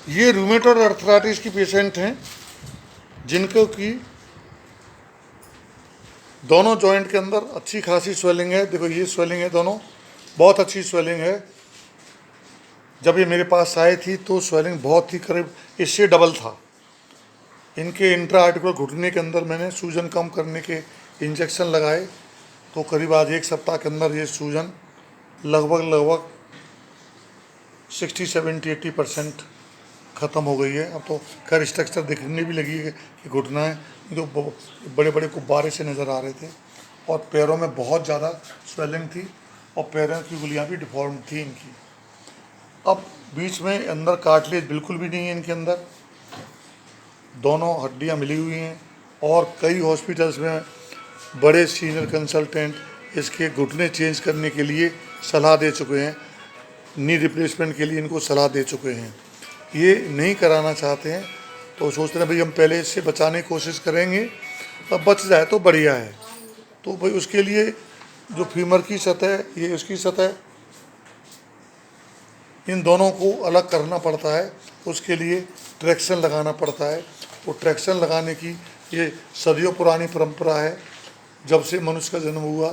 ये rheumatoid arthritis की patient हैं जिनको कि दोनों जॉइंट के अंदर अच्छी खासी स्वेलिंग है। देखो ये स्वेलिंग है, दोनों बहुत अच्छी स्वेलिंग है। जब ये मेरे पास आई थी तो स्वेलिंग बहुत ही करीब इससे डबल था। इनके इंट्रा आर्टिकुलर घुटने के अंदर मैंने सूजन कम करने के इंजेक्शन लगाए तो करीब आज एक सप्ताह के अंदर ये सूजन लगभग 60-70-80% ख़त्म हो गई है। अब तो खैर स्ट्रक्चर दिखने भी लगी है कि घुटना है, जो बड़े बड़े गुब्बारे से नज़र आ रहे थे। और पैरों में बहुत ज़्यादा स्वेलिंग थी और पैरों की उंगलियां भी डिफॉर्म थी इनकी। अब बीच में अंदर कार्टिलेज बिल्कुल भी नहीं है इनके अंदर, दोनों हड्डियां मिली हुई हैं। और कई हॉस्पिटल्स में बड़े सीनियर कंसल्टेंट इसके घुटने चेंज करने के लिए सलाह दे चुके हैं, नी रिप्लेसमेंट के लिए इनको सलाह दे चुके हैं। ये नहीं कराना चाहते हैं तो सोचते हैं भाई हम पहले इससे बचाने की कोशिश करेंगे, अब बच जाए तो बढ़िया है। तो भाई उसके लिए जो फीमर की सतह, ये उसकी सतह, इन दोनों को अलग करना पड़ता है। उसके लिए ट्रैक्शन लगाना पड़ता है। तो ट्रैक्शन लगाने की ये सदियों पुरानी परंपरा है। जब से मनुष्य का जन्म हुआ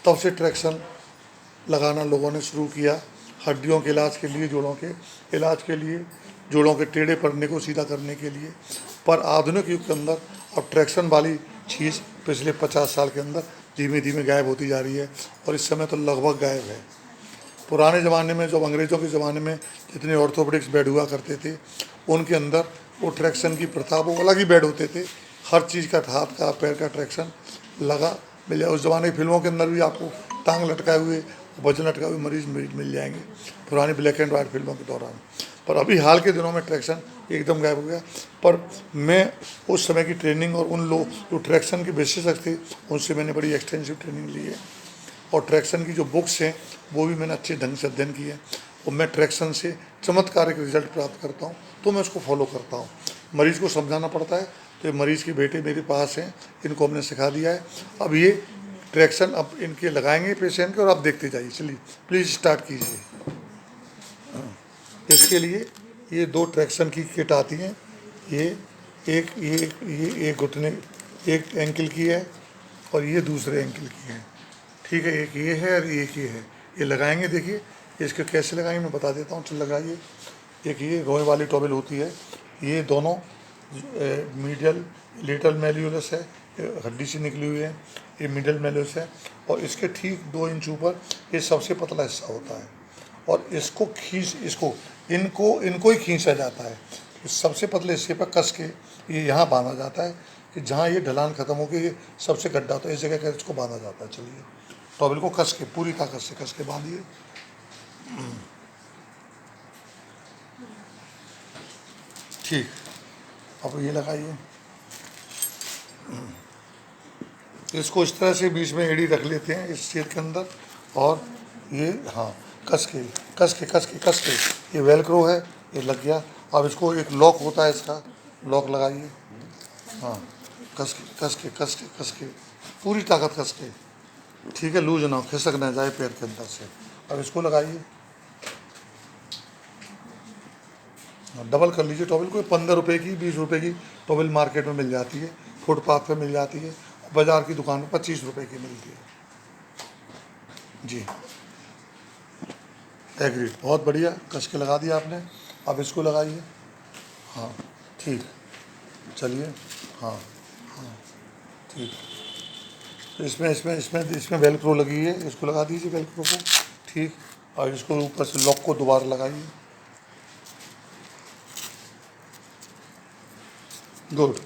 तब से ट्रैक्शन लगाना लोगों ने शुरू किया, हड्डियों के इलाज के लिए, जोड़ों के इलाज के लिए, जोड़ों के टेढ़े पड़ने को सीधा करने के लिए। पर आधुनिक युग के अंदर अब ट्रैक्शन वाली चीज़ पिछले 50 साल के अंदर धीमे धीमे गायब होती जा रही है और इस समय तो लगभग गायब है। पुराने ज़माने में, जब अंग्रेज़ों के ज़माने में जितने ऑर्थोपेडिक्स बेड हुआ करते थे उनके अंदर वो ट्रैक्शन की प्रथा, वो अलग ही बेड होते थे। हर चीज़ का, हाथ का, पैर का ट्रैक्शन लगा मिल जाए। उस ज़माने की फिल्मों के अंदर भी आपको टांग लटकाए हुए, वजन लटकाए हुए मरीज मिल जाएंगे पुरानी ब्लैक एंड वाइट फिल्मों के दौरान। पर अभी हाल के दिनों में ट्रैक्शन एकदम गायब हो गया। पर मैं उस समय की ट्रेनिंग और उन लोग जो ट्रैक्शन के विशेषज्ञ थे उनसे मैंने बड़ी एक्सटेंसिव ट्रेनिंग ली है। और ट्रैक्शन की जो बुक्स हैं वो भी मैंने अच्छे ढंग से अध्ययन की है और मैं ट्रैक्शन से चमत्कारिक रिजल्ट प्राप्त करता हूँ तो मैं उसको फॉलो करता हूँ। मरीज़ को समझाना पड़ता है तो ये मरीज़ के बेटे मेरे पास हैं, इनको हमने सिखा दिया है। अब ये ट्रैक्शन अब इनके लगाएंगे पेशेंट के और आप देखते जाइए। चलिए प्लीज़ स्टार्ट कीजिए। इसके लिए ये 2 ट्रैक्शन की किट आती हैं। ये एक घुटने, एक एंकल की है और ये दूसरे एंकल की है। ठीक है, एक ये है और एक ये है। ये लगाएंगे, देखिए इसको कैसे लगाएंगे मैं बता देता हूँ। चल लगाइए। एक ये रोए वाली टॉवेल होती है, ये दोनों मीडियल लेटरल मेल्यूलस है, हड्डी से निकली हुई है, ये मिडल मेल्यूलस है। और इसके ठीक 2 इंच ऊपर ये सबसे पतला हिस्सा होता है और इसको इनको ही खींचा जाता है। इस सबसे पतले हिस्से पर कस के ये यहाँ बांधा जाता है कि जहाँ ये ढलान खत्म हो गई, ये सबसे गड्ढा होता है, इस जगह का इसको बांधा जाता है। चलिए टॉवेल को कस के, पूरी ताकत से कस के बांधिए। ठीक, अब ये लगाइए। इसको इस तरह से बीच में एड़ी रख लेते हैं इस छेद के अंदर और ये, हाँ, कस के ये वेलक्रो है, ये लग गया। अब इसको एक लॉक होता है, इसका लॉक लगाइए। हाँ, कस के पूरी ताकत कस के। ठीक है, लूज ना हो, खिसक ना जाए पैर के अंदर से। अब इसको लगाइए, डबल कर लीजिए टॉवेल को। 15 रुपये की, 20 रुपये की टॉवेल मार्केट में मिल जाती है, फुटपाथ पे मिल जाती है, बाज़ार की दुकान में 25 रुपये की मिलती है जी। एग्रीड, बहुत बढ़िया, कस के लगा दिया आपने। अब इसको लगाइए। हाँ ठीक, चलिए। हाँ हाँ ठीक। तो इसमें वेलक्रो लगी है, इसको लगा दीजिए वेलक्रो को। ठीक, और इसको ऊपर से लॉक को दोबारा लगाइए। गुड।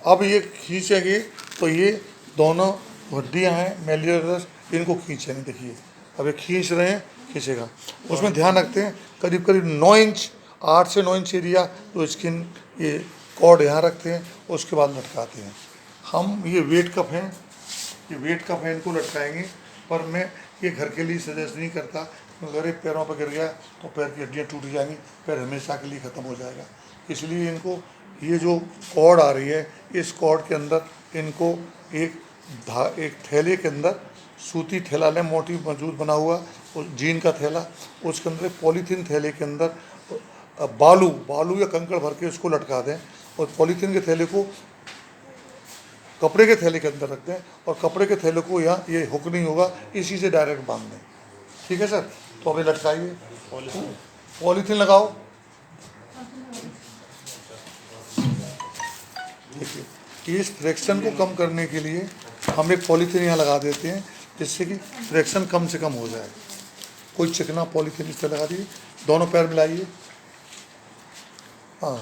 अब ये खींचेंगे तो ये दोनों हड्डियाँ हैं मेल्यूलस, इनको खींचेंगे। देखिए अब ये खींच रहे हैं, खींचेगा। उसमें ध्यान रखते हैं करीब करीब 9 इंच, 8 से 9 इंच एरिया तो स्किन, ये कॉर्ड यहाँ रखते हैं, उसके बाद लटकाते हैं हम। ये वेट कप हैं, ये वेट कप है, इनको लटकाएंगे। पर मैं ये घर के लिए सजेस्ट नहीं करता, अगर ये पैरों पर गिर गया तो पैर की हड्डियाँ टूट जाएंगी, पैर हमेशा के लिए ख़त्म हो जाएगा। इसलिए इनको ये जो कॉर्ड आ रही है, इस कॉर्ड के अंदर इनको एक थैले के अंदर, सूती थैला लें, मोटी मजबूत बना हुआ, उस जीन का थैला, उसके अंदर पॉलीथीन थैले के अंदर बालू बालू या कंकड़ भर के उसको लटका दें और पॉलीथीन के थैले को कपड़े के थैले के अंदर रख दें और कपड़े के थैले को यहाँ ये हुक नहीं होगा, इसी से डायरेक्ट बांध दें। ठीक है सर, तो अभी लटकाइए, पॉलीथीन लगाओ। देखिए इस फ्रैक्शन को कम करने के लिए हम एक पॉलीथीन यहाँ लगा देते हैं जिससे कि फ्रैक्शन कम से कम हो जाए। कोई चिकना पॉलीथीन इस पर लगा दीजिए, दोनों पैर मिलाइए। हाँ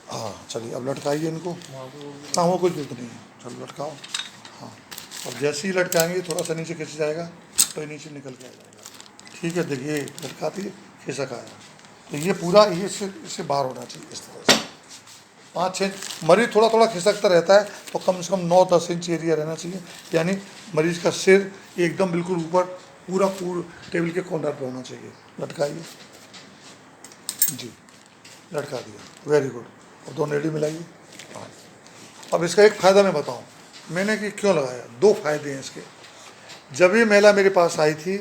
हाँ, चलिए अब लटकाइए इनको। हाँ वो कुछ जरूरत नहीं है, चलो लटकाओ। हाँ, और जैसे ही लटकाएंगे थोड़ा सा नीचे खिंच जाएगा तो ये नीचे निकल के आ जाएगा। ठीक है, देखिए लटकाती है, खिसक आया, तो ये पूरा ये इससे बाहर होना चाहिए इस तरह से। 5-6 मरीज थोड़ा थोड़ा खिसकता रहता है तो कम से कम 9-10 इंच एरिया रहना चाहिए, यानी मरीज का सिर एकदम बिल्कुल ऊपर पूरा टेबल के कॉर्नर पर होना चाहिए। लटकाइए जी, लटका दिया, वेरी गुड। और दोनों एड़ी मिलाइए। हाँ, अब इसका एक फ़ायदा मैं बताऊं मैंने कि क्यों लगाया। 2 फायदे हैं इसके। जब ये महिला मेरे पास आई थी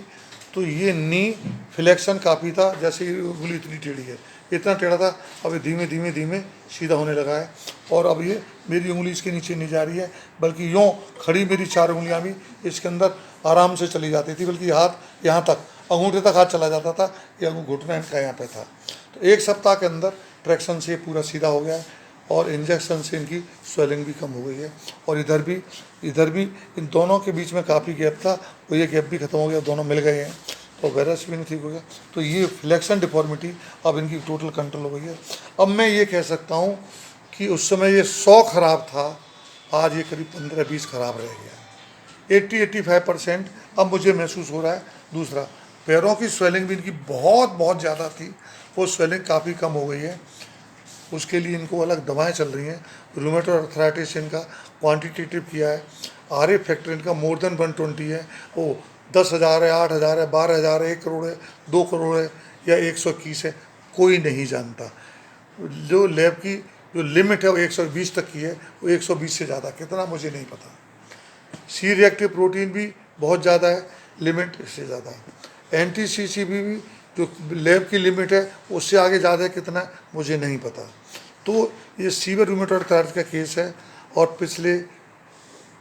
तो ये नी फ्लेक्शन काफ़ी था, जैसे उंगली इतनी टेढ़ी है, इतना टेढ़ा था, अब ये धीमे धीमे धीमे सीधा होने लगा है। और अब ये मेरी उंगली इसके नीचे नहीं जा रही है, बल्कि यूँ खड़ी मेरी 4 उंगलियाँ भी इसके अंदर आराम से चली जाती थी, बल्कि हाथ यहाँ तक अंगूठे तक हाथ चला जाता था, ये घुटना इनका यहाँ पे था। तो 1 सप्ताह के अंदर ट्रैक्शन से पूरा सीधा हो गया है और इंजेक्शन से इनकी स्वेलिंग भी कम हो गई है। और इधर भी इन दोनों के बीच में काफ़ी गैप था, वो ये गैप भी खत्म हो गया, दोनों मिल गए हैं, तो वायरस भी नहीं ठीक हो गया। तो ये फ्लेक्शन डिफॉर्मिटी अब इनकी टोटल कंट्रोल हो गई है। अब मैं ये कह सकता हूँ कि उस समय ये 100 ख़राब था, आज ये करीब 15-20 ख़राब रह गया। 80-85% अब मुझे महसूस हो रहा है। दूसरा, पैरों की स्वेलिंग भी इनकी बहुत ज़्यादा थी, वो स्वेलिंग काफ़ी कम हो गई है। उसके लिए इनको अलग दवाएं चल रही हैं। रूमेटॉइड अर्थराइटिस इनका क्वांटिटेटिव किया है, RA फैक्टर इनका मोर देन 120 है। वो 10,000 है, 8,000 है, 12,000 है, 1 करोड़ है, 2 करोड़ है या 121 है, कोई नहीं जानता। जो लैब की जो लिमिट है वो 120 तक की है, वो 120 से ज़्यादा कितना मुझे नहीं पता। C रिएक्टिव प्रोटीन भी बहुत ज़्यादा है, लिमिट इससे ज़्यादा है। NTCCB भी जो लैब की लिमिट है उससे आगे ज़्यादा है, कितना मुझे नहीं पता। तो ये सीवियर रूमेटॉइड अर्थराइटिस का केस है और पिछले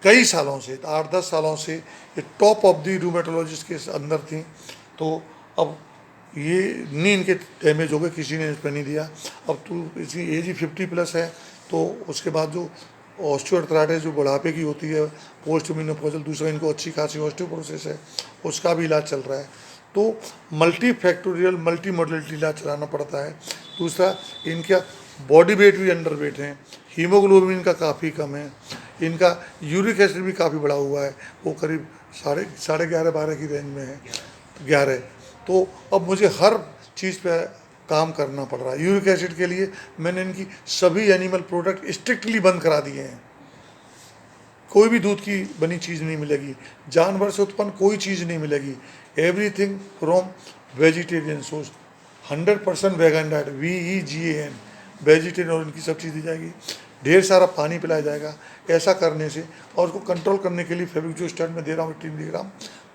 कई सालों से 8-10 सालों से ये टॉप ऑफ द रूमेटोलॉजिस्ट के अंदर थी। तो अब ये नी इनके डैमेज हो गए, किसी ने इस पर नहीं दिया। अब तो इसकी एज ही 50+ है, तो उसके बाद जो ऑस्टियोआर्थराइटिस जो बुढ़ापे की होती है, पोस्ट मेनोपॉजल, दूसरा इनको अच्छी खासी ऑस्टियोपोरोसिस है, उसका भी इलाज चल रहा है। तो मल्टी फैक्टोरियल मल्टी मॉडलिटी इलाज चलाना पड़ता है। दूसरा, इनका बॉडी वेट भी अंडर वेट है, हीमोग्लोबिन इनका काफ़ी कम है, इनका यूरिक एसिड भी काफ़ी बढ़ा हुआ है, वो करीब 11.5-12 की रेंज में है, 11। तो अब मुझे हर चीज़ पे काम करना पड़ रहा है। यूरिक एसिड के लिए मैंने इनकी सभी एनिमल प्रोडक्ट स्ट्रिक्टली बंद करा दिए हैं। कोई भी दूध की बनी चीज़ नहीं मिलेगी, जानवर से उत्पन्न कोई चीज़ नहीं मिलेगी। Everything from vegetarian source, 100% vegan diet, VEGAN, vegetarian, और इनकी सब चीज़ दी जाएगी। ढेर सारा पानी पिलाया जाएगा। ऐसा करने से और उसको कंट्रोल करने के लिए फेविक्विक में दे रहा हूँ 18 मिलीग्राम,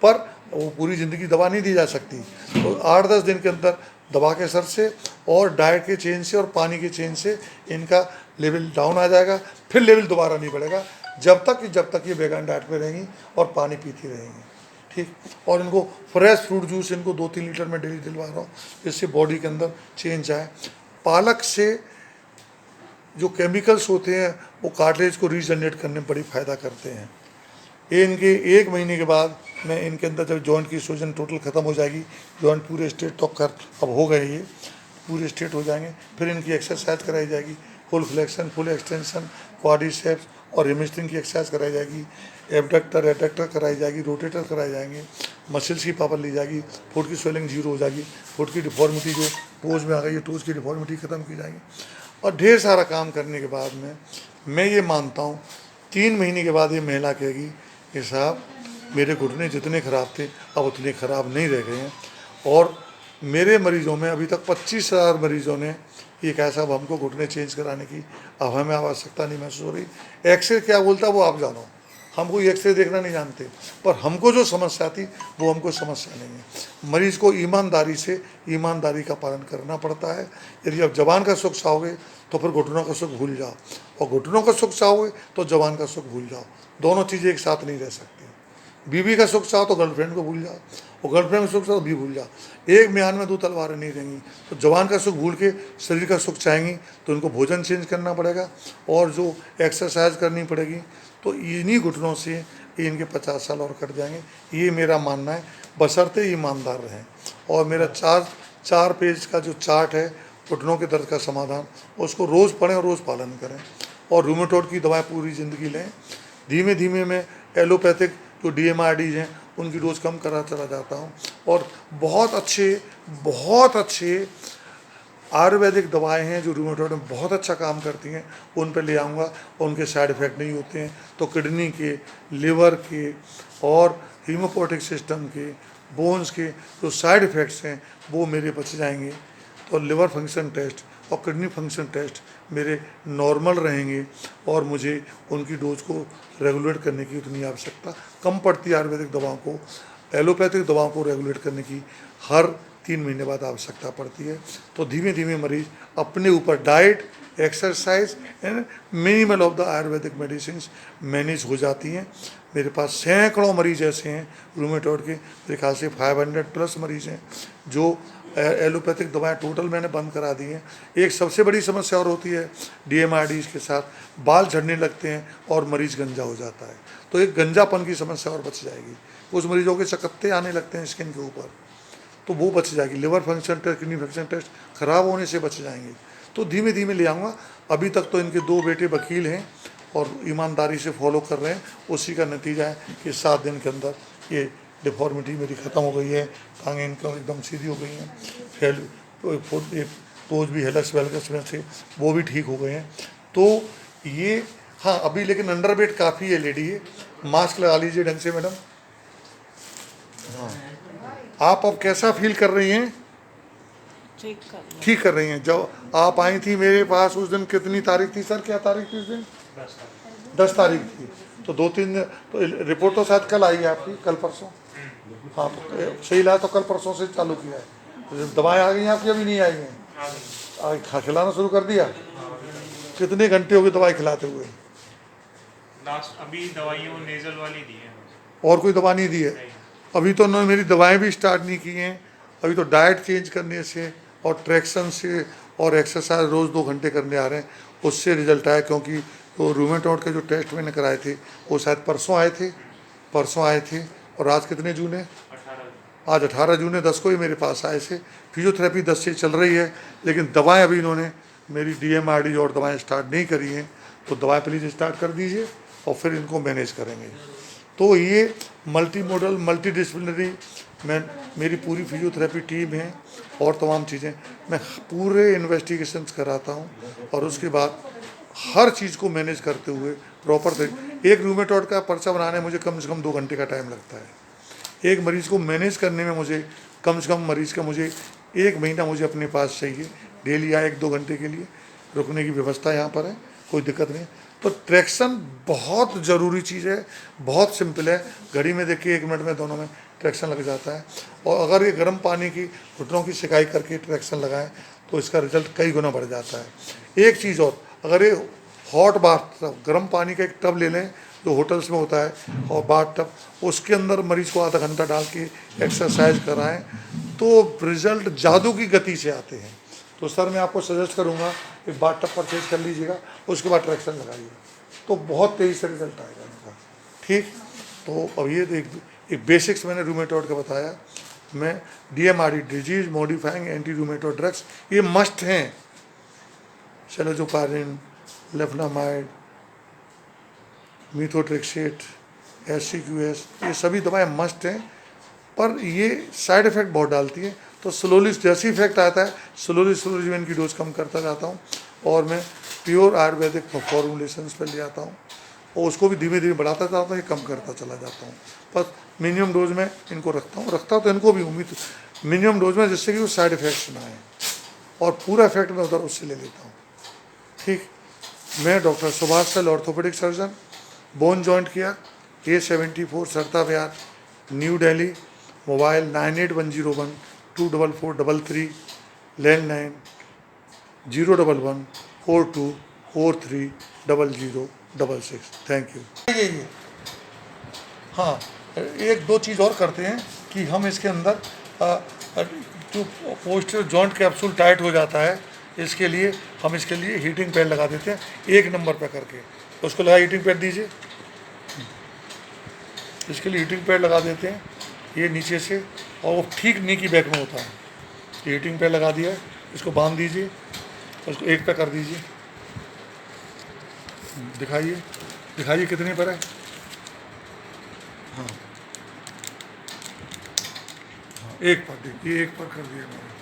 पर वो पूरी ज़िंदगी दवा नहीं दी जा सकती। तो 8-10 दिन के अंदर दवा के असर से और डाइट के चेंज से और पानी के चेंज से इनका लेवल डाउन आ जाएगा, फिर लेवल दोबारा नहीं बढ़ेगा जब तक ये वेगन डाइट पे रहेंगी और पानी पीती रहेंगी। ठीक, और इनको फ्रेश फ्रूट जूस इनको 2-3 लीटर में डेली दिलवा रहा हूँ, जिससे बॉडी के अंदर चेंज आए। पालक से जो केमिकल्स होते हैं वो कार्टिलेज को रीजनरेट करने में बड़ी फ़ायदा करते हैं। ये इनके 1 महीने के बाद मैं इनके अंदर जब जॉइंट की सूजन टोटल ख़त्म हो जाएगी, जॉइंट पूरे स्ट्रेट तो कर अब हो गए, ये पूरे स्ट्रेट हो जाएंगे, फिर इनकी एक्सरसाइज कराई जाएगी, full flexion, full extension, quadriceps और हेमस्ट्रिंग की एक्सरसाइज कराई जाएगी, एबडक्टर एडक्टर कराई जाएगी, रोटेटर कराए जाएंगे, मसल्स की पावर ली जाएगी, फुट की स्वेलिंग 0 हो जाएगी, फुट की डिफॉर्मिटी जो टोज में आ गई है, टोज की डिफॉर्मिटी ख़त्म की जाएगी। और ढेर सारा काम करने के बाद में मैं ये मानता हूँ 3 महीने के बाद ये महिला कहेगी कि साहब मेरे घुटने जितने ख़राब थे अब उतने ख़राब नहीं रह गए हैं। और मेरे मरीज़ों में अभी तक 25,000 मरीज़ों ने ये कहा साहब हमको घुटने चेंज कराने की अब हमें आवश्यकता नहीं महसूस हो रही। एक्सरे क्या बोलता वो आप जानो, हम कोई एक्सरे देखना नहीं जानते, पर हमको जो समस्या थी वो हमको समस्या नहीं है। मरीज़ को ईमानदारी का पालन करना पड़ता है। यदि आप ज़बान का सुख चाहोगे तो फिर घुटनों का सुख भूल जाओ, और घुटनों का सुख चाहोगे तो ज़बान का सुख भूल जाओ। दोनों चीज़ें एक साथ नहीं रह सकती। बीवी का सुख चाहो तो गर्लफ्रेंड को भूल जाओ, और गर्लफ्रेंड का सुख चाहो तो भी भूल जाओ। एक म्यान में दो तलवारें नहीं रहेंगी। तो जवान का सुख भूल के शरीर का सुख चाहेंगी तो उनको भोजन चेंज करना पड़ेगा, और जो एक्सरसाइज करनी पड़ेगी। तो इन्हीं घुटनों से इनके 50 साल और कट जाएंगे, ये मेरा मानना है, बशर्ते ईमानदार रहें। और मेरा 4 पेज का जो चार्ट है घुटनों के दर्द का समाधान, उसको रोज़ पढ़ें और रोज़ पालन करें। और रूमेटॉइड की दवाएं पूरी ज़िंदगी लें। धीमे धीमे मैं एलोपैथिक जो DMRDs हैं उनकी डोज कम करा चला जाता हूँ, और बहुत अच्छे आयुर्वेदिक दवाएं हैं जो रूमेटॉइड में बहुत अच्छा काम करती हैं, उन पर ले आऊँगा और उनके साइड इफ़ेक्ट नहीं होते हैं। तो किडनी के, लिवर के और हीमोपोटिक सिस्टम के, बोन्स के जो साइड इफ़ेक्ट्स हैं वो मेरे बच जाएंगे। तो लिवर फंक्शन टेस्ट और किडनी फंक्शन टेस्ट मेरे नॉर्मल रहेंगे, और मुझे उनकी डोज को रेगुलेट करने की उतनी आवश्यकता कम पड़ती है। आयुर्वेदिक दवाओं को, एलोपैथिक दवाओं को रेगुलेट करने की हर 3 महीने बाद आवश्यकता पड़ती है। तो धीमे धीमे मरीज अपने ऊपर diet, exercise and minimal of the Ayurvedic medicine manage हो जाती हैं। मेरे पास सैकड़ों मरीज ऐसे हैं रूमेटॉइड के, मेरे ख्याल से 500+ मरीज हैं जो एलोपैथिक दवाएं टोटल मैंने बंद करा दी हैं। एक सबसे बड़ी समस्या और होती है DMRDs के साथ, बाल झड़ने लगते हैं और मरीज़ गंजा हो जाता है। तो एक गंजापन की समस्या और बच जाएगी। कुछ मरीजों के चकत्ते आने लगते हैं स्किन के ऊपर, तो वो बच जाएगी। Liver function test, kidney function test खराब होने से बच जाएंगे। तो धीमे धीमे ले आऊँगा। अभी तक तो इनके 2 बेटे वकील हैं और ईमानदारी से फॉलो कर रहे हैं। उसी का नतीजा है कि 7 दिन के अंदर ये डिफॉर्मिटी मेरी ख़त्म हो गई है, टांगें इनका एकदम सीधी हो गई हैं, पोज भी हेलक्स वेलक्स में से वो भी ठीक हो गए हैं। तो ये हाँ, अभी लेकिन अंडरवेट काफ़ी है लेडी है। मास्क लगा लीजिए ढंग से मैडम। हाँ, आप अब कैसा फील कर रही हैं? ठीक कर रही हैं। जब आप आई थी मेरे पास उस दिन कितनी तारीख थी सर? क्या तारीख थी उस दिन? 10 तारीख थी। तो 2-3 दिन तो रिपोर्ट तो शायद कल आई है आपकी, कल परसों। हाँ, तो सही लगा। तो कल परसों से चालू किया है। दवाएं आ गई हैं आपकी? अभी नहीं आई हैं? खिलाना शुरू कर दिया? कितने घंटे हो गए दवाई खिलाते हुए? लास्ट अभी दवाइयों नेजल वाली दी है, और कोई दवा नहीं दी है? अभी तो उन्होंने मेरी दवाएं भी स्टार्ट नहीं की हैं। अभी तो डाइट चेंज करने से और ट्रैक्शन से और एक्सरसाइज रोज़ 2 घंटे करने आ रहे हैं, उससे रिजल्ट आया। क्योंकि वो रूमेटॉइड के जो टेस्ट मैंने कराए थे वो शायद परसों आए थे। और आज कितने जून है? आज 18 जून है। 10 को ही मेरे पास आए थे। फिजियोथेरेपी 10 से चल रही है, लेकिन दवाएं अभी इन्होंने मेरी DMRD और दवाएं स्टार्ट नहीं करी हैं। तो दवाएं प्लीज़ स्टार्ट कर दीजिए और फिर इनको मैनेज करेंगे। तो ये मल्टी मॉडल, मल्टी डिसिप्लिनरी मेरी पूरी फिजियोथेरेपी टीम है और तमाम चीज़ें मैं पूरे इन्वेस्टिगेशंस कराता हूँ, और उसके बाद हर चीज़ को मैनेज करते हुए प्रॉपर एक रूमेटॉइड का पर्चा बनाने में मुझे कम से कम 2 घंटे का टाइम लगता है। एक मरीज़ को मैनेज करने में मुझे कम से कम मरीज़ का मुझे 1 महीना मुझे अपने पास चाहिए। डेली या 1-2 घंटे के लिए रुकने की व्यवस्था यहाँ पर है, कोई दिक्कत नहीं। तो ट्रैक्शन बहुत ज़रूरी चीज़ है, बहुत सिंपल है। घड़ी में देखिए 1 मिनट में दोनों में ट्रैक्शन लग जाता है। और अगर ये गर्म पानी की घुटनों की सिकाई करके ट्रैक्शन लगाएं तो इसका रिजल्ट कई गुना बढ़ जाता है। एक चीज़ और, अगर ये हॉट बाथ टब, गर्म पानी का एक टब ले लें जो होटल्स में होता है, और बाथ टब, उसके अंदर मरीज़ को आधा घंटा डाल के एक्सरसाइज कराएं तो रिजल्ट जादू की गति से आते हैं। तो सर मैं आपको सजेस्ट करूँगा कि बाथ टब परचेज कर लीजिएगा, उसके बाद ट्रैक्शन लगाइए, तो बहुत तेज़ी से रिजल्ट आएगा इनका। ठीक, तो अब ये एक बेसिक्स मैंने रूमेटॉइड का बताया। मैं DMRD, disease modifying anti rheumatoid drugs, ये मस्ट हैं। सेलोजोपारिन, लेफ्नामाइड, मीथोट्रेक्सेट, SCQS, ये सभी दवाएं मस्ट हैं, पर ये साइड इफ़ेक्ट बहुत डालती है। तो स्लोली जैसे इफेक्ट आता है स्लोली मैं इनकी डोज कम करता जाता हूँ, और मैं प्योर आयुर्वेदिक फॉर्मुलेशंस पर ले आता हूँ, और उसको भी धीमे धीमे बढ़ाता जाता हूँ, ये कम करता चला जाता हूँ। बस मिनिमम डोज में इनको रखता हूँ तो इनको भी उम्मीद मिनिमम डोज में, जिससे कि वो साइड इफ़ेक्ट्स ना आए, और पूरा इफेक्ट मैं उधर उससे ले लेता हूँ। ठीक, मैं doctor Subhash Sal orthopaedic surgeon, bone joint care, A74 Sarita Vihar, new Delhi. Mobile 9810124433, landline 01142430066। Thank you. ये हाँ, एक दो चीज़ और करते हैं कि हम इसके अंदर जो पोस्टर जॉइंट कैप्सूल टाइट हो जाता है, इसके लिए हम इसके लिए हीटिंग पैड लगा देते हैं 1 नंबर पे करके। उसको लगा, हीटिंग पैड दीजिए। इसके लिए हीटिंग पैड लगा देते हैं ये नीचे से, और वो ठीक नी की बैक में होता है। हीटिंग पैड लगा दिया है, इसको बांध दीजिए, उसको 1 पे कर दीजिए। दिखाइए दिखाइए कितने पर है। हाँ, 1 पर, ये 1 पर कर दिया मैंने।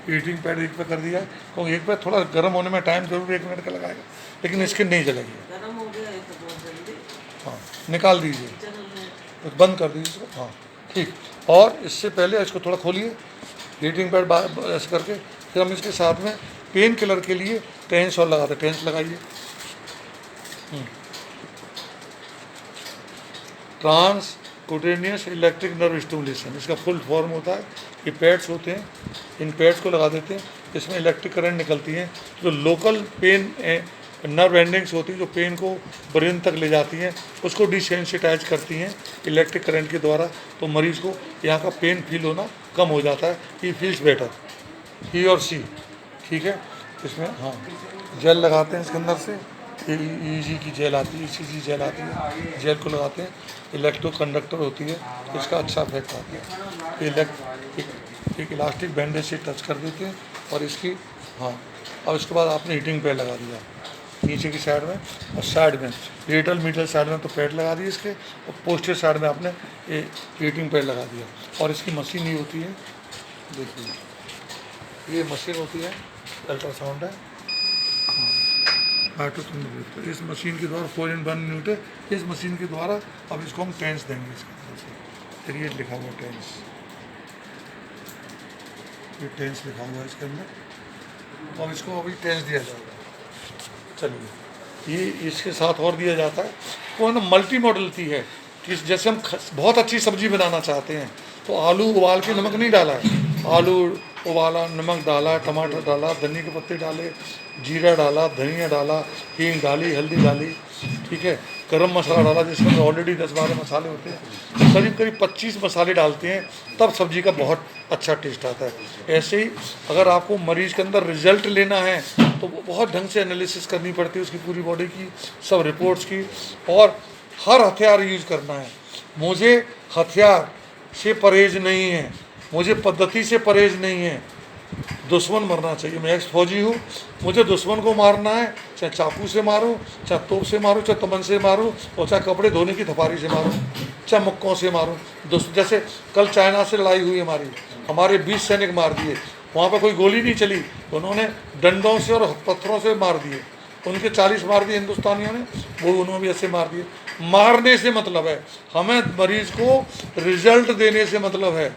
हीटिंग पैड 1 पे कर दिया है, क्योंकि 1 पे थोड़ा गर्म होने में टाइम जरूर 1 मिनट का लगाएगा, लेकिन स्किन नहीं जलेगी। गरम हो गया है तो बहुत जल्दी हाँ, निकाल दीजिए, चल रहा है। तो बंद कर दीजिए इसको। हाँ ठीक। और इससे पहले इसको थोड़ा खोलिए, हीटिंग पैड ऐसे करके, फिर हम इसके साथ में पेन किलर के लिए टेंस और लगाते हैं। टेंस लगाइए। Transcutaneous electric nerve stimulation, इसका फुल फॉर्म होता है। ये पैड्स होते हैं, इन पैड्स को लगा देते हैं, इसमें इलेक्ट्रिक करंट निकलती है, जो लोकल पेन नर्व एंडिंग्स होती है, जो पेन को ब्रेन तक ले जाती हैं, उसको डिसेंसिटाइज करती हैं इलेक्ट्रिक करंट के द्वारा। तो मरीज़ को यहाँ का पेन फील होना कम हो जाता है। ही फील्स बेटर, ही और सी। ठीक है। इसमें हाँ जेल लगाते हैं इसके अंदर से, EEG की जेल आती है, ECG जेल आती है, जेल को लगाते हैं। इलेक्ट्रो कंडक्टर होती है, इसका अच्छा इफेक्ट आता है। एक इलास्टिक बैंडेज से टच कर देते हैं और इसकी हाँ, और इसके बाद आपने हीटिंग पैड लगा दिया नीचे की साइड में, और साइड में लेटरल मीटल साइड में तो पैड लगा दिए इसके, और पोस्टर साइड में आपने ये हीटिंग पैड लगा दिया। और इसकी मशीन ही होती है, देखिए ये मशीन होती है, अल्ट्रासाउंड है। तो इस मशीन के द्वारा 4-in-1 यूनिट है। इस मशीन के द्वारा अब इसको हम टेंस देंगे इसके अंदर से। फिर ये लिखा हुआ टेंस, ये टेंस लिखा हुआ है इसके अंदर, और इसको अभी टेंस दिया जाएगा। चलिए, ये इसके साथ और दिया जाता है। वो ना मल्टी मॉडलिटी है कि जैसे हम बहुत अच्छी सब्जी बनाना चाहते हैं, तो आलू उबाल के नमक नहीं डाला है, आलू उबाला, नमक डाला, टमाटर डाला, धनिया के पत्ते डाले, जीरा डाला, धनिया डाला, हींग डाली, हल्दी डाली, ठीक है, गरम मसाला डाला, जिसमें ऑलरेडी 10-12 मसाले होते हैं, करीब करीब 25 मसाले डालते हैं, तब सब्जी का बहुत अच्छा टेस्ट आता है। ऐसे ही अगर आपको मरीज़ के अंदर रिजल्ट लेना है तो वो बहुत ढंग से एनालिसिस करनी पड़ती है उसकी पूरी बॉडी की, सब रिपोर्ट्स की, और हर हथियार यूज़ करना है। मुझे हथियार से परहेज नहीं है, मुझे पद्धति से परहेज नहीं है। दुश्मन मरना चाहिए। मैं एक्स फौजी हूँ, मुझे दुश्मन को मारना है, चाहे चाकू से मारूँ, चाहे तोप से मारूँ, चाहे तमन से मारूँ, और चाहे कपड़े धोने की थपारी से मारूँ, चाहे मुक्कों से मारूँ। जैसे कल चाइना से लड़ाई हुई हमारे 20 सैनिक मार दिए। वहाँ पर कोई गोली नहीं चली, उन्होंने डंडों से और पत्थरों से मार दिए। उनके 40 मार दिए हिंदुस्तानियों ने, वो उन्होंने भी ऐसे मार दिए। मारने से मतलब है, हमें मरीज़ को रिजल्ट देने से मतलब है।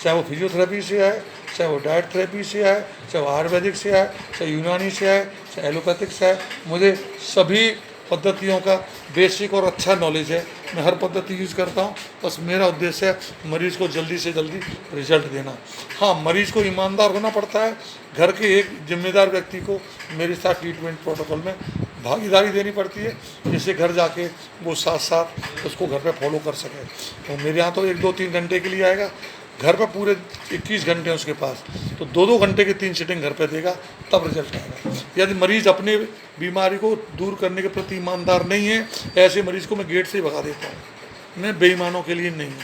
चाहे वो फिजियोथेरेपी से है, चाहे वो डाइट थेरेपी से है, चाहे वो आयुर्वेदिक से है, चाहे यूनानी से है, चाहे एलोपैथिक से है, मुझे सभी पद्धतियों का बेसिक और अच्छा नॉलेज है। मैं हर पद्धति यूज़ करता हूँ। बस मेरा उद्देश्य है मरीज़ को जल्दी से जल्दी रिजल्ट देना। हाँ, मरीज़ को ईमानदार होना पड़ता है। घर के एक जिम्मेदार व्यक्ति को मेरे साथ ट्रीटमेंट प्रोटोकॉल में भागीदारी देनी पड़ती है, जिससे घर जाके वो साथ साथ उसको घर पे फॉलो कर सके। तो मेरे यहाँ तो 1-2-3 घंटे के लिए आएगा, घर पर पूरे 21 घंटे हैं उसके पास, तो 2-2 घंटे की 3 सिटिंग घर पे देगा, तब रिजल्ट आएगा। यदि मरीज़ अपने बीमारी को दूर करने के प्रति ईमानदार नहीं है, ऐसे मरीज़ को मैं गेट से ही भगा देता हूँ। मैं बेईमानों के लिए नहीं हूँ।